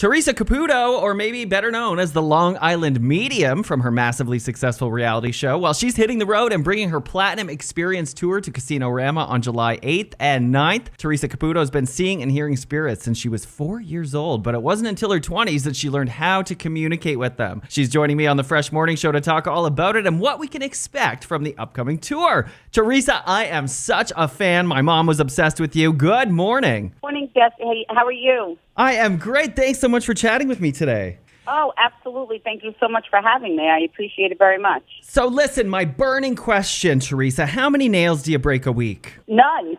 Theresa Caputo, or maybe better known as the Long Island Medium from her massively successful reality show, while she's hitting the road and bringing her Platinum Experience Tour to Casino Rama on July 8th and 9th. Theresa Caputo has been seeing and hearing spirits since she was 4 years old, but it wasn't until her 20s that she learned how to communicate with them. She's joining me on the Fresh Morning Show to talk all about it and what we can expect from the upcoming tour. Theresa, I am such a fan. My mom was obsessed with you. Good morning. Morning, Jess. Hey, how are you? I am great. Thanks so much for chatting with me today. Oh, absolutely. Thank you so much for having me. I appreciate it very much. So listen, my burning question, Theresa, how many nails do you break a week? None.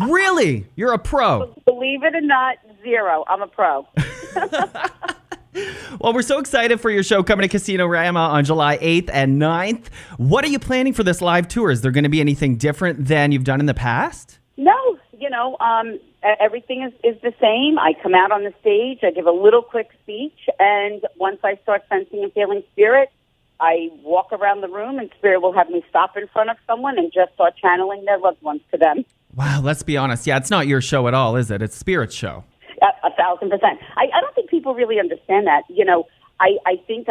Really? You're a pro. Believe it or not, 0. I'm a pro. Well, we're so excited for your show coming to Casino Rama on July 8th and 9th. What are you planning for this live tour? Is there going to be anything different than you've done in the past? No, everything is the same. I come out on the stage, I give a little quick speech, and once I start sensing and feeling spirit, I walk around the room and spirit will have me stop in front of someone and just start channeling their loved ones to them. Wow, let's be honest. Yeah, it's not your show at all, is it? It's Spirit's show. 1,000%. I don't think people really understand that. I think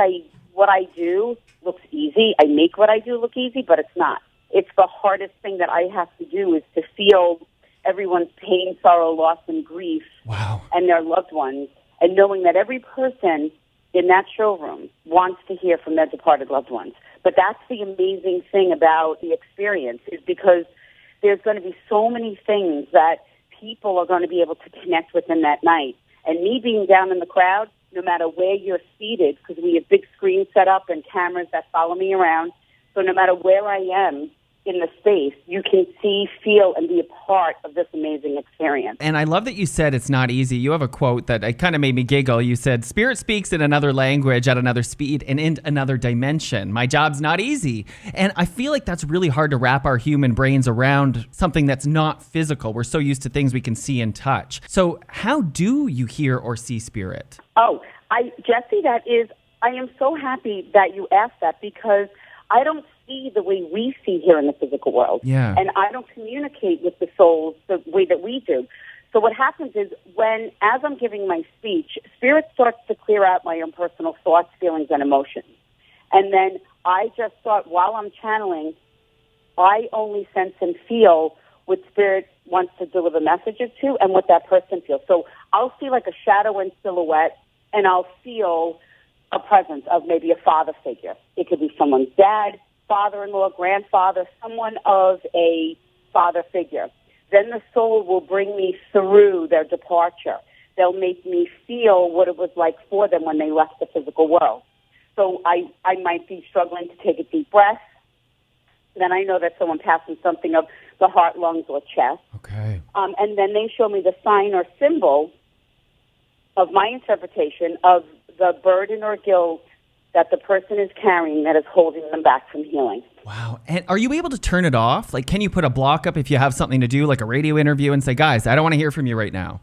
what I do looks easy. I make what I do look easy, but it's not. It's the hardest thing that I have to do is to feel everyone's pain, sorrow, loss, and grief. Wow. And their loved ones, and knowing that every person in that showroom wants to hear from their departed loved ones. But that's the amazing thing about the experience, is because there's going to be so many things that people are going to be able to connect with in that night. And me being down in the crowd, no matter where you're seated, because we have big screens set up and cameras that follow me around, so no matter where I am in the space, you can see, feel, and be a part of this amazing experience. And I love that you said it's not easy. You have a quote that it kind of made me giggle. You said, "Spirit speaks in another language, at another speed, and in another dimension. My job's not easy." And I feel like that's really hard to wrap our human brains around something that's not physical. We're so used to things we can see and touch. So how do you hear or see spirit? Jesse, I am so happy that you asked that, because I don't see the way we see here in the physical world. Yeah. And I don't communicate with the souls the way that we do. So what happens is as I'm giving my speech, spirit starts to clear out my own personal thoughts, feelings, and emotions. And then I just start, while I'm channeling, I only sense and feel what spirit wants to deliver messages to and what that person feels. So I'll see like a shadow and silhouette, and I'll feel a presence of maybe a father figure. It could be someone's dad, father-in-law, grandfather, someone of a father figure. Then the soul will bring me through their departure. They'll make me feel what it was like for them when they left the physical world. So I might be struggling to take a deep breath. Then I know that someone passing something of the heart, lungs, or chest. Okay. And then they show me the sign or symbol of my interpretation of the burden or guilt that the person is carrying that is holding them back from healing. Wow. And are you able to turn it off? Like, can you put a block up if you have something to do, like a radio interview, and say, "Guys, I don't want to hear from you right now"?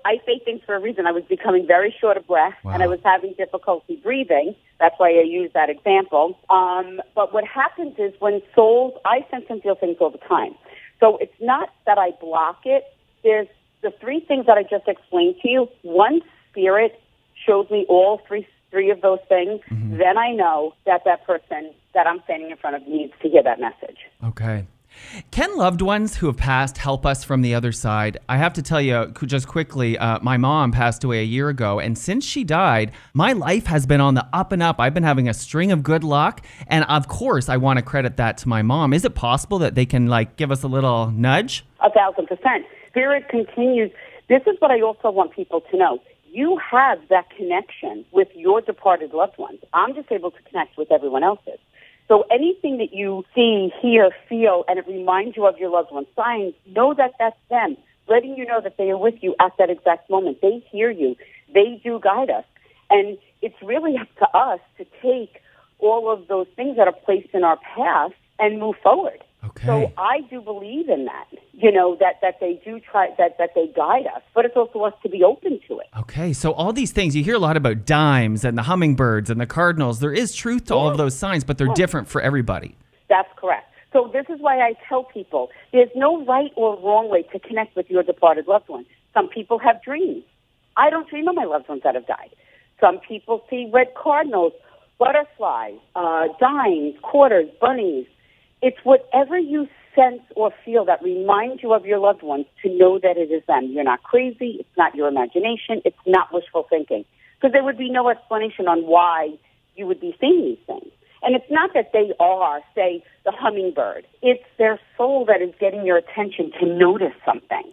I say things for a reason. I was becoming very short of breath, Wow. and I was having difficulty breathing. That's why I use that example. But what happens is when souls, I sense and feel things all the time. So it's not that I block it. There's the 3 things that I just explained to you. One, spirit shows me all three of those things. Mm-hmm. Then I know that person that I'm standing in front of needs to hear that message. Okay. Can loved ones who have passed help us from the other side? I have to tell you just quickly, my mom passed away a year ago, and since she died, my life has been on the up and up. I've been having a string of good luck, and of course, I want to credit that to my mom. Is it possible that they can give us a little nudge? 1,000%. Spirit continues. This is what I also want people to know. You have that connection with your departed loved ones. I'm just able to connect with everyone else's. So anything that you see, hear, feel, and it reminds you of your loved one's signs, know that that's them, letting you know that they are with you at that exact moment. They hear you. They do guide us. And it's really up to us to take all of those things that are placed in our past and move forward. Okay. So I do believe in that, that they do try, that they guide us, but it's also us to be open to it. Okay, so all these things, you hear a lot about dimes and the hummingbirds and the cardinals. There is truth to all of those signs, but they're different for everybody. That's correct. So this is why I tell people there's no right or wrong way to connect with your departed loved one. Some people have dreams. I don't dream of my loved ones that have died. Some people see red cardinals, butterflies, dimes, quarters, bunnies. It's whatever you sense or feel that reminds you of your loved ones to know that it is them. You're not crazy. It's not your imagination. It's not wishful thinking. Because there would be no explanation on why you would be seeing these things. And it's not that they are, say, the hummingbird. It's their soul that is getting your attention to notice something.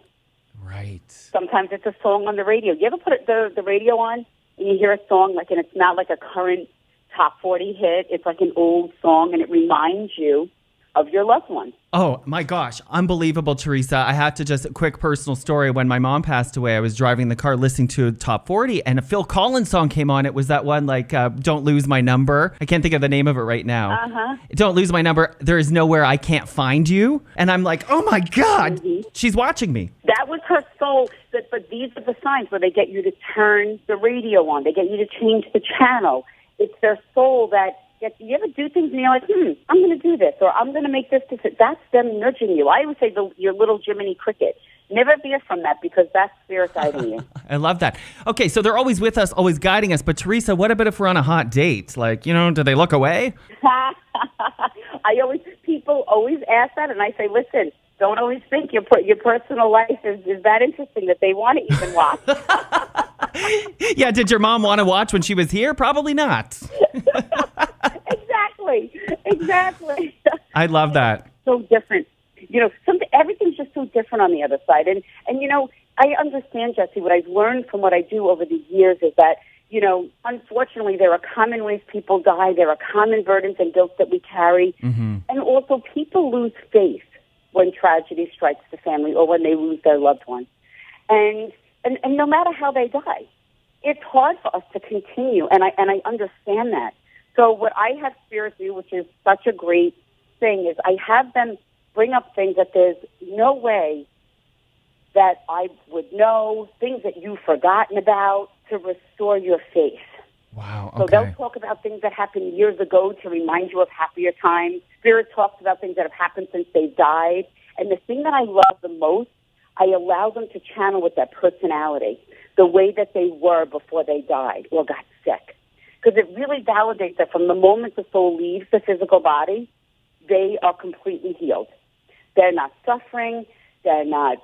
Right. Sometimes it's a song on the radio. You ever put the radio on and you hear a song, and it's not like a current top 40 hit. It's like an old song, and it reminds you of your loved one. Oh, my gosh. Unbelievable, Theresa. I had to just a quick personal story. When my mom passed away, I was driving the car listening to Top 40, and a Phil Collins song came on. It was that one, Don't Lose My Number. I can't think of the name of it right now. Uh-huh. Don't Lose My Number. There is nowhere I can't find you. And I'm like, oh, my God. Mm-hmm. She's watching me. That was her soul. But these are the signs where they get you to turn the radio on. They get you to change the channel. It's their soul that... You ever do things and you're like, I'm going to do this, or I'm going to make this decision. That's them nudging you. I always say your little Jiminy Cricket. Never veer from that, because that's spirit guiding you. I love that. Okay, so they're always with us, always guiding us. But Theresa, what about if we're on a hot date? Do they look away? People always ask that, and I say, listen, don't always think your personal life is that interesting that they want to even watch. Yeah, did your mom want to watch when she was here? Probably not. Exactly. I love that. So different. Everything's just so different on the other side. And I understand, Jesse, what I've learned from what I do over the years is that, unfortunately, there are common ways people die. There are common burdens and guilt that we carry. Mm-hmm. And also, people lose faith when tragedy strikes the family or when they lose their loved one. And no matter how they die, it's hard for us to continue. And I understand that. So what I have spirits do, which is such a great thing, is I have them bring up things that there's no way that I would know, things that you've forgotten about, to restore your faith. Wow, okay. So they'll talk about things that happened years ago to remind you of happier times. Spirit talks about things that have happened since they've died. And the thing that I love the most, I allow them to channel with their personality, the way that they were before they died or got sick. Because it really validates that from the moment the soul leaves the physical body, they are completely healed. They're not suffering. They're not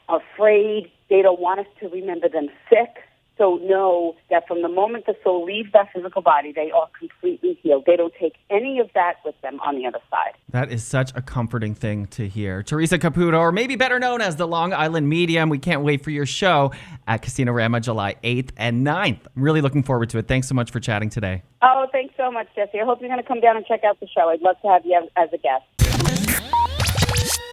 afraid. They don't want us to remember them sick. So know that from the moment the soul leaves that physical body, they are completely healed. They don't take any of that with them on the other side. That is such a comforting thing to hear. Theresa Caputo, or maybe better known as the Long Island Medium. We can't wait for your show at Casino Rama July 8th and 9th. I'm really looking forward to it. Thanks so much for chatting today. Oh, thanks so much, Jesse. I hope you're going to come down and check out the show. I'd love to have you as a guest.